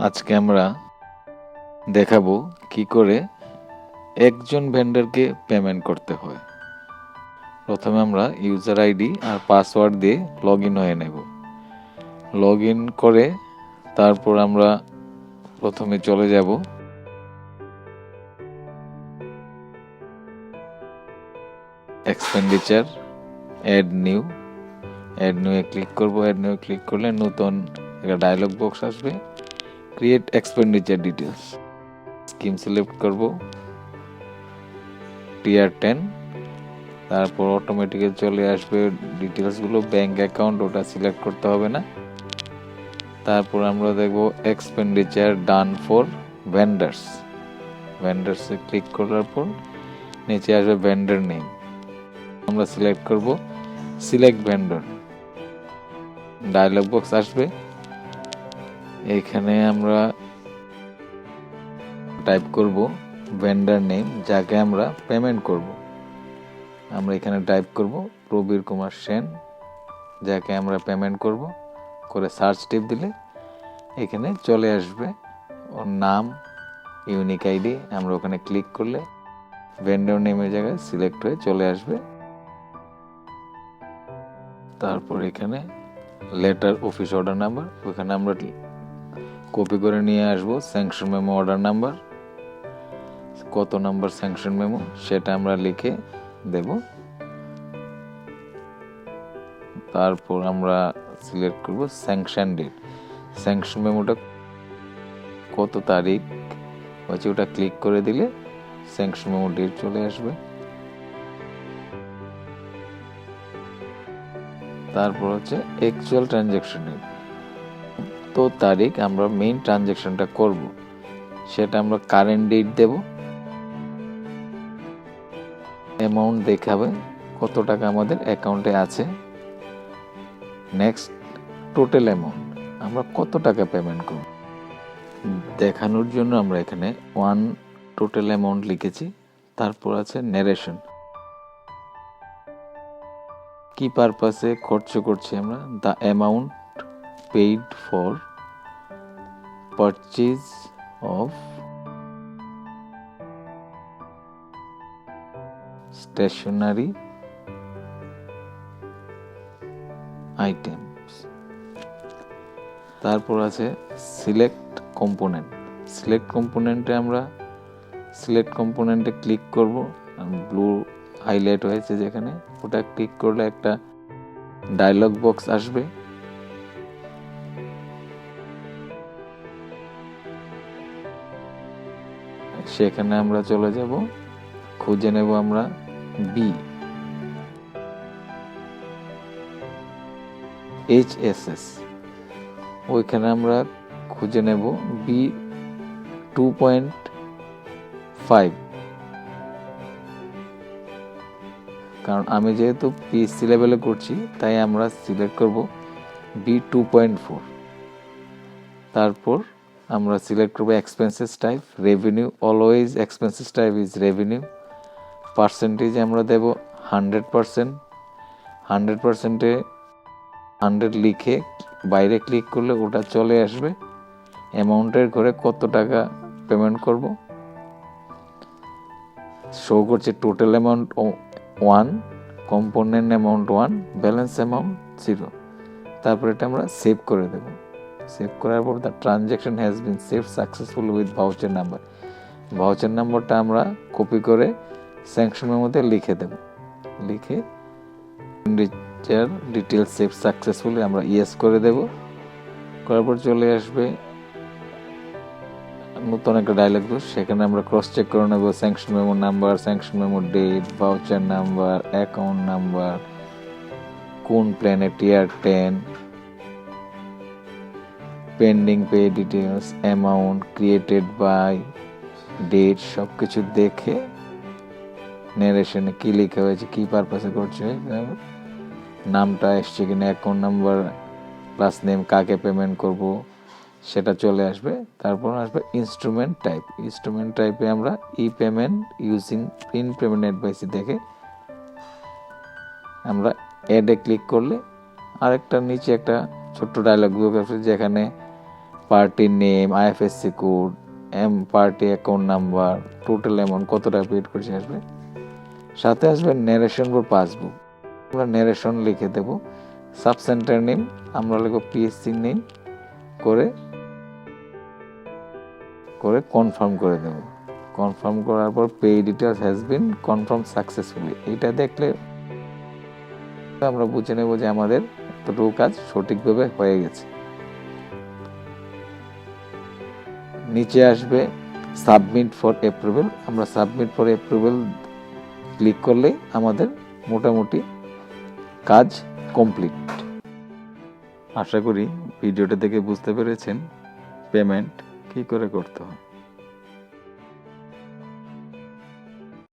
আজকে আমরা দেখাবো কি করে একজন ভেন্ডরকে পেমেন্ট করতে হয়। প্রথমে আমরা ইউজার আইডি আর পাসওয়ার্ড দিয়ে লগ ইন হয়ে নেব। লগ ইন করে তারপর আমরা প্রথমে চলে যাব এক্সপেন্ডিচার, অ্যাড নিউ এ ক্লিক করব। অ্যাড নিউ ক্লিক করলে নতুন একটা ডায়লগ বক্স আসবে, create expenditure details. Scheme select করব টিয়ার 10, তারপর অটোমেটিক্যালি চলে আসবে ডিটেলসগুলো। ব্যাংক অ্যাকাউন্ট ওটা সিলেক্ট করতে হবে না। তারপর আমরা দেখব এক্সপেন্ডিচার ডান ফর ভেন্ডার্সে ক্লিক করার পর নিচে আসবে ভেন্ডর নেম। আমরা সিলেক্ট করব সিলেক্ট ভেন্ডর, ডায়লগ বক্স আসবে। এখানে আমরা টাইপ করব ভেন্ডর নেম যাকে আমরা পেমেন্ট করব। আমরা এখানে টাইপ করব প্রবীর কুমার সেন, যাকে আমরা পেমেন্ট করব। করে সার্চ টিপ দিলে এখানে চলে আসবে ওর নাম, ইউনিক আইডি। আমরা ওখানে ক্লিক করলে ভেন্ডর নেমের জায়গায় সিলেক্ট হয়ে চলে আসবে। তারপর এখানে লেটার অফিস অর্ডার নাম্বার, ওখানে আমরা কপি করে নিয়ে আসবো স্যাংশন মেমো অর্ডার নাম্বার। কত নাম্বার স্যাংশন মেমো সেটা আমরা লিখে দেব। তারপর আমরা সিলেক্ট করব স্যাংশন ডেট, স্যাংশন মেমোটা কত তারিখ হচ্ছে ওটা ক্লিক করে দিলে স্যাংশন মেমো ডেট চলে আসবে। তারপর হচ্ছে অ্যাকচুয়াল ট্রানজ্যাকশন ডেট, তো তারিখ আমরা মেইন ট্রানজ্যাকশনটা করব সেটা আমরা কারেন্ট ডেট দেব। অ্যামাউন্ট দেখাবে কত টাকা আমাদের অ্যাকাউন্টে আছে। নেক্সট টোটাল অ্যামাউন্ট, আমরা কত টাকা পেমেন্ট করব দেখানোর জন্য আমরা এখানে টোটাল অ্যামাউন্ট লিখেছি। তারপর আছে ন্যারেশন, কি পারপাসে খরচ করছি আমরা। The amount paid for purchase of stationery items. তারপর আছে সিলেক্ট কম্পোনেন্ট, সিলেক্ট কম্পোনেন্টে ক্লিক করব। ব্লু হাইলাইট হয়েছে যেখানে, ওটা ক্লিক করলে একটা ডায়লগ বক্স আসবে। সেখানে আমরা চলে যাব, খুঁজে নেব আমরা BHSS, ওইখানে আমরা খুঁজে নেব B2.5, কারণ আমি যেহেতু পিএসসি লেভেলে করছি তাই আমরা সিলেক্ট করব B2.4। তারপর আমরা সিলেক্ট করব expenses type revenue, always expenses type is revenue. Percentage আমরা দেব 100%, 100%-এ 100 লিখে বাইরে ক্লিক করলে ওটা চলে আসবে অ্যামাউন্টের ঘরে কত টাকা পেমেন্ট করব। শো করছে total amount 1, component amount 1, balance amount 0। তারপর এটা আমরা সেভ করে দেব। সেভ করার পর the transaction has been save successful with voucher number, voucher নাম্বারটা আমরা কপি করে স্যাংশনের মধ্যে লিখে দেব। লিখে ডিটেলস সেভ সাকসেসফুলি আমরা ইয়েস করে দেব। করার পর চলে আসবে নতুন একটা ডায়লগ বক্স, সেখানে আমরা ক্রস চেক করে নেব sanction memo number, sanction memo date, voucher number, account number, কোন প্ল্যানে tier 10, pending pay details, amount, created by, date, সব কিছু দেখে ন্যারেশনে কি লেখা হয়েছে, কি পারপাসে করছে, নামটা এসছে কিনা, অ্যাকাউন্ট নাম্বার প্লাস নেম, কাকে পেমেন্ট করব সেটা চলে আসবে। তারপর আসবে ইনস্ট্রুমেন্ট টাইপে আমরা e payment using print payment অ্যাডভাইসে দেখে আমরা অ্যাডে ক্লিক করলে আরেকটা নিচে একটা ছোট্ট ডায়লগ বক্স আছে যেখানে party name, IFSC code, party account number, total amount কত টাকা পেড করেছি আসবে। সাথে আসবে ন্যারেশন ফর পাসবুক, আমরা ন্যারেশন লিখে দেব। সাব সেন্টার নেম আমরা লিখব পিএসসি নেম করে কনফার্ম করে দেব। কনফার্ম করার পর pay details has been confirm successfully, এটা দেখলে আমরা বুঝে নেব যে আমাদের এতটুকু কাজ সঠিকভাবে হয়ে গেছে। নিচে আসবে সাবমিট ফর অ্যাপ্রুভাল, আমরা সাবমিট ফর অ্যাপ্রুভাল ক্লিক করলে আমাদের মোটামুটি কাজ কমপ্লিট। আশা করি ভিডিওটা দেখে বুঝতে পেরেছেন পেমেন্ট কী করে করতে হয়।